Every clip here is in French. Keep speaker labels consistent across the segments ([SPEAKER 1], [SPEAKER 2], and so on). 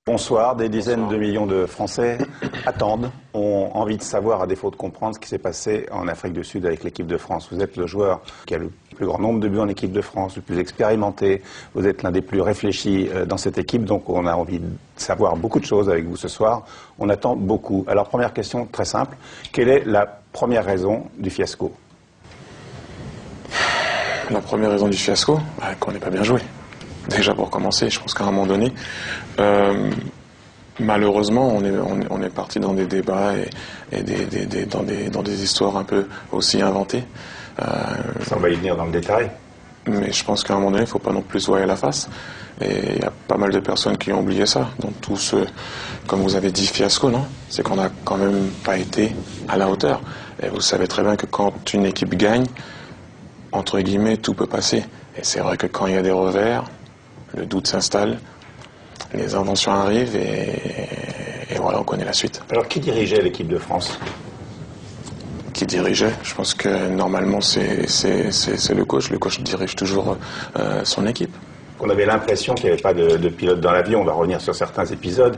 [SPEAKER 1] Bonsoir, des dizaines de millions de Français attendent, ont envie de savoir, à défaut de comprendre, ce qui s'est passé en Afrique du Sud avec l'équipe de France. Vous êtes le joueur qui a le plus grand nombre de buts en équipe de France, le plus expérimenté, vous êtes l'un des plus réfléchis dans cette équipe, donc on a envie de savoir beaucoup de choses avec vous ce soir. On attend beaucoup. Alors première question très simple, quelle est la première raison du fiasco?
[SPEAKER 2] La première raison du fiasco, qu'on n'ait pas bien joué. Déjà pour commencer, je pense qu'à un moment donné, malheureusement, on est parti dans des débats et dans des histoires un peu aussi inventées.
[SPEAKER 1] Ça, on va y venir dans le détail.
[SPEAKER 2] Mais je pense qu'à un moment donné, il ne faut pas non plus se voiler la face. Et il y a pas mal de personnes qui ont oublié ça. Donc tout ce, comme vous avez dit, fiasco, non? C'est qu'on n'a quand même pas été à la hauteur. Et vous savez très bien que quand une équipe gagne, entre guillemets, tout peut passer. Et c'est vrai que quand il y a des revers, le doute s'installe, les inventions arrivent et voilà, on connaît la suite.
[SPEAKER 1] Alors qui dirigeait l'équipe de France?
[SPEAKER 2] Qui dirigeait? Je pense que normalement c'est le coach. Le coach dirige toujours son équipe.
[SPEAKER 1] On avait l'impression qu'il n'y avait pas de pilote dans l'avion. On va revenir sur certains épisodes,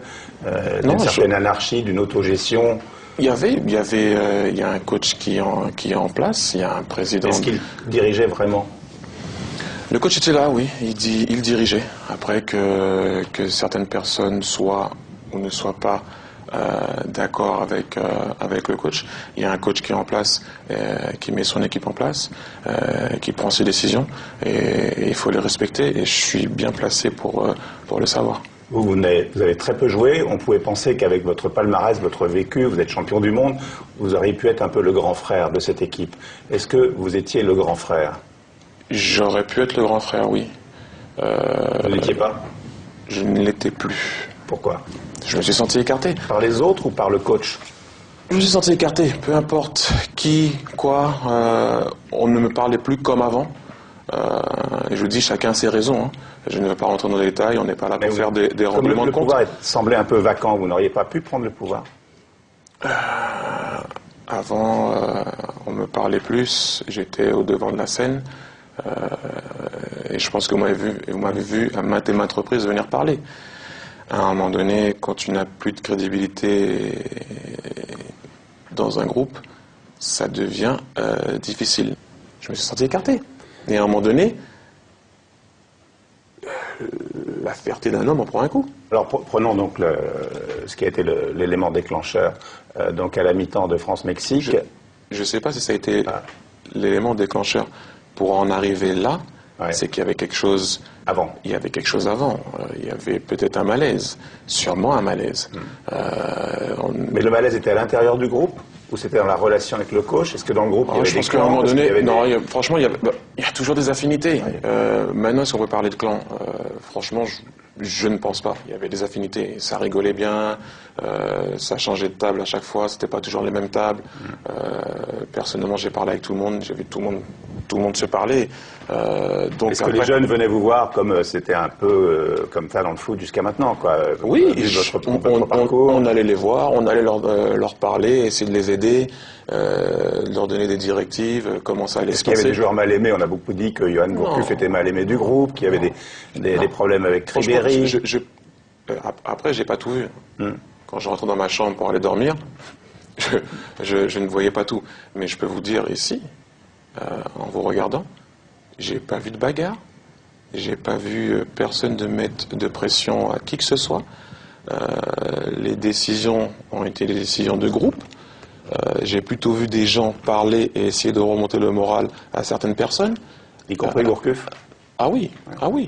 [SPEAKER 1] d'une certaine anarchie, d'une autogestion.
[SPEAKER 2] Il y a un coach qui est en place, il y a un président.
[SPEAKER 1] Est-ce qu'il dirigeait vraiment?
[SPEAKER 2] Le coach était là, oui, il dirigeait. Après que certaines personnes soient ou ne soient pas d'accord avec le coach, il y a un coach qui est en place, qui met son équipe en place, qui prend ses décisions, et il faut les respecter, et je suis bien placé pour le savoir.
[SPEAKER 1] Vous avez très peu joué, on pouvait penser qu'avec votre palmarès, votre vécu, vous êtes champion du monde, vous auriez pu être un peu le grand frère de cette équipe. Est-ce que vous étiez le grand frère?
[SPEAKER 2] J'aurais pu être le grand frère, oui.
[SPEAKER 1] Vous ne l'étiez pas?
[SPEAKER 2] Je ne l'étais plus.
[SPEAKER 1] Pourquoi?
[SPEAKER 2] Je me suis senti écarté.
[SPEAKER 1] Par les autres ou par le coach?
[SPEAKER 2] Je me suis senti écarté, peu importe qui, quoi. On ne me parlait plus comme avant. Et je vous dis, chacun a ses raisons. Hein. Je ne vais pas rentrer dans les détails, on n'est pas là pour faire des règlements de compte.
[SPEAKER 1] Le pouvoir semblait un peu vacant, vous n'auriez pas pu prendre le pouvoir?
[SPEAKER 2] Avant, on me parlait plus, j'étais au devant de la scène. Et je pense que vous m'avez vu à maintes et maintes reprises venir parler. À un moment donné, quand tu n'as plus de crédibilité dans un groupe, ça devient difficile. Je me suis senti écarté. Et à un moment donné, la fierté d'un homme en prend un coup.
[SPEAKER 1] Alors prenons donc ce qui a été l'élément déclencheur donc à la mi-temps de France-Mexique.
[SPEAKER 2] Je ne sais pas si ça a été l'élément déclencheur. Pour en arriver là, c'est qu'il y avait quelque chose avant. Il y avait quelque chose avant. Il y avait peut-être un malaise, sûrement un malaise.
[SPEAKER 1] Mais le malaise était à l'intérieur du groupe ou c'était dans la relation avec le coach? Est-ce que dans le groupe il y avait des clans? Je pense qu'à un moment donné,
[SPEAKER 2] franchement, il y a toujours des affinités. Maintenant, si on veut parler de clans, franchement, je ne pense pas. Il y avait des affinités. Ça rigolait bien, ça changeait de table à chaque fois, c'était pas toujours les mêmes tables. Personnellement, j'ai parlé avec tout le monde, j'ai vu tout le monde se parler.
[SPEAKER 1] Est-ce que les jeunes venaient vous voir comme c'était un peu comme ça dans le foot jusqu'à maintenant, quoi?
[SPEAKER 2] Oui, on allait les voir, on allait leur parler, essayer de les aider, leur donner des directives, comment ça allait se passer.
[SPEAKER 1] Est-ce qu'il y avait des joueurs mal aimés? On a beaucoup dit que Johan Gourcuff était mal aimé du groupe, qu'il y avait des problèmes avec Ribéry.
[SPEAKER 2] Après, j'ai pas tout vu. Quand je rentre dans ma chambre pour aller dormir, je ne voyais pas tout. Mais je peux vous dire ici, en vous regardant, j'ai pas vu de bagarre, j'ai pas vu personne de mettre de pression à qui que ce soit. Les décisions ont été des décisions de groupe. J'ai plutôt vu des gens parler et essayer de remonter le moral à certaines personnes.
[SPEAKER 1] Y compris Gourcuff?
[SPEAKER 2] Ah oui, oui,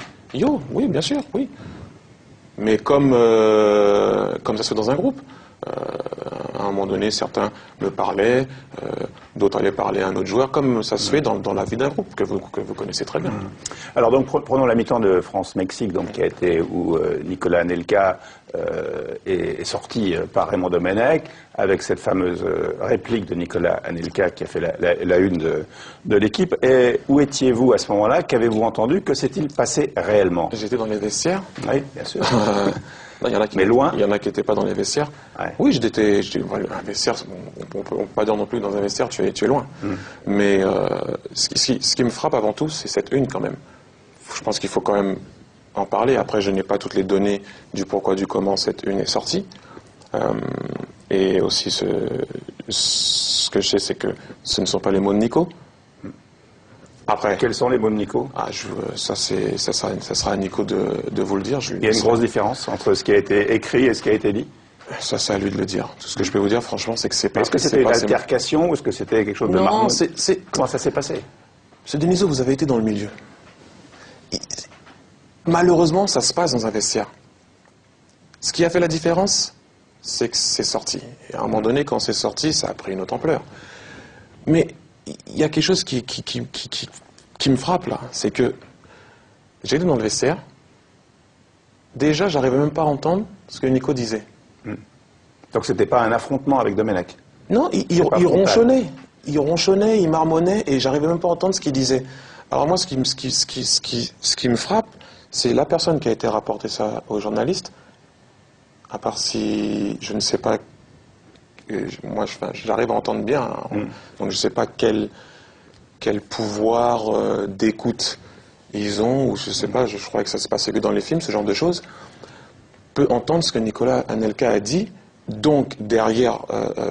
[SPEAKER 2] bien sûr, oui. Mais comme ça se fait dans un groupe. À un moment donné, certains me parlaient, d'autres allaient parler à un autre joueur, comme ça se fait dans la vie d'un groupe que vous connaissez très bien.
[SPEAKER 1] Alors donc prenons la mi-temps de France-Mexique, donc qui a été où Nicolas Anelka est sorti par Raymond Domenech, avec cette fameuse réplique de Nicolas Anelka qui a fait la une de l'équipe. Et où étiez-vous à ce moment-là? Qu'avez-vous entendu? Que s'est-il passé réellement?
[SPEAKER 2] J'étais dans les vestiaires.
[SPEAKER 1] Oui, bien sûr.
[SPEAKER 2] Non, il y en a qui,
[SPEAKER 1] mais loin.
[SPEAKER 2] Il y en a qui n'étaient pas dans les vestiaires. Oui, j'étais un vestiaire. On ne peut pas dire non plus dans un vestiaire, tu es loin. Mais ce qui me frappe avant tout, c'est cette une quand même. Je pense qu'il faut quand même en parler. Après, je n'ai pas toutes les données du pourquoi, du comment cette une est sortie. Et aussi, ce que je sais, c'est que ce ne sont pas les mots de Nico. Après,
[SPEAKER 1] quels sont les mots de Nico?
[SPEAKER 2] ça sera à Nico de vous le dire.
[SPEAKER 1] Il y a une grosse différence entre ce qui a été écrit et ce qui a été dit?
[SPEAKER 2] Ça, c'est à lui de le dire. Tout ce que je peux vous dire, franchement, c'est que c'est pas...
[SPEAKER 1] Est-ce que c'était une altercation ou est-ce que c'était quelque chose de marrant? Comment ça s'est passé?
[SPEAKER 2] Monsieur Denisot, vous avez été dans le milieu. Malheureusement, ça se passe dans un vestiaire. Ce qui a fait la différence, c'est que c'est sorti. Et à un moment donné, quand c'est sorti, ça a pris une autre ampleur. Mais il y a quelque chose qui me frappe, là. C'est que j'ai été dans le vestiaire. Déjà, j'arrivais même pas à entendre ce que Nico disait.
[SPEAKER 1] Donc c'était pas un affrontement avec Domenech?
[SPEAKER 2] Non, il ronchonnait. Il ronchonnait, il marmonnait, et j'arrivais même pas à entendre ce qu'il disait. Alors moi, ce qui me frappe, c'est la personne qui a été rapporter ça aux journalistes, à part si, je ne sais pas, moi j'arrive à entendre bien, hein, donc je ne sais pas quel pouvoir d'écoute ils ont, ou je ne sais pas, je crois que ça se passait que dans les films, ce genre de choses, peut entendre ce que Nicolas Anelka a dit. Donc, derrière,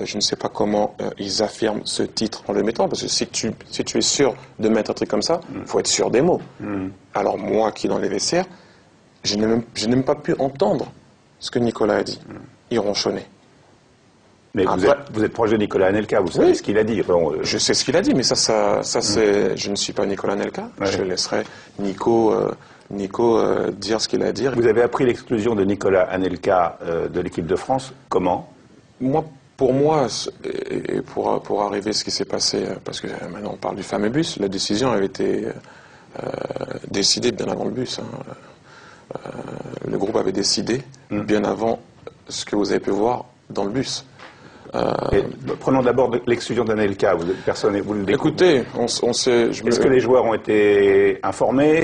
[SPEAKER 2] je ne sais pas comment ils affirment ce titre en le mettant, parce que si tu es sûr de mettre un truc comme ça, il faut être sûr des mots. Alors, moi qui est dans les vestiaires, je n'ai même pas pu entendre ce que Nicolas a dit. Il ronchonnait.
[SPEAKER 1] Mais vous êtes proche de Nicolas Anelka, vous savez ce qu'il a dit.
[SPEAKER 2] Je sais ce qu'il a dit, mais ça c'est... Je ne suis pas Nicolas Anelka. Je laisserai Nico dire ce qu'il a à dire.
[SPEAKER 1] Vous avez appris l'exclusion de Nicolas Anelka de l'équipe de France, comment?
[SPEAKER 2] Pour moi, et pour arriver à ce qui s'est passé, parce que maintenant on parle du fameux bus, la décision avait été décidée bien avant le bus. Le groupe avait décidé bien avant ce que vous avez pu voir dans le bus.
[SPEAKER 1] Prenons d'abord l'exclusion d'Anelka. Vous le découvrez.
[SPEAKER 2] Écoutez, on sait...
[SPEAKER 1] Est-ce que les joueurs ont été informés?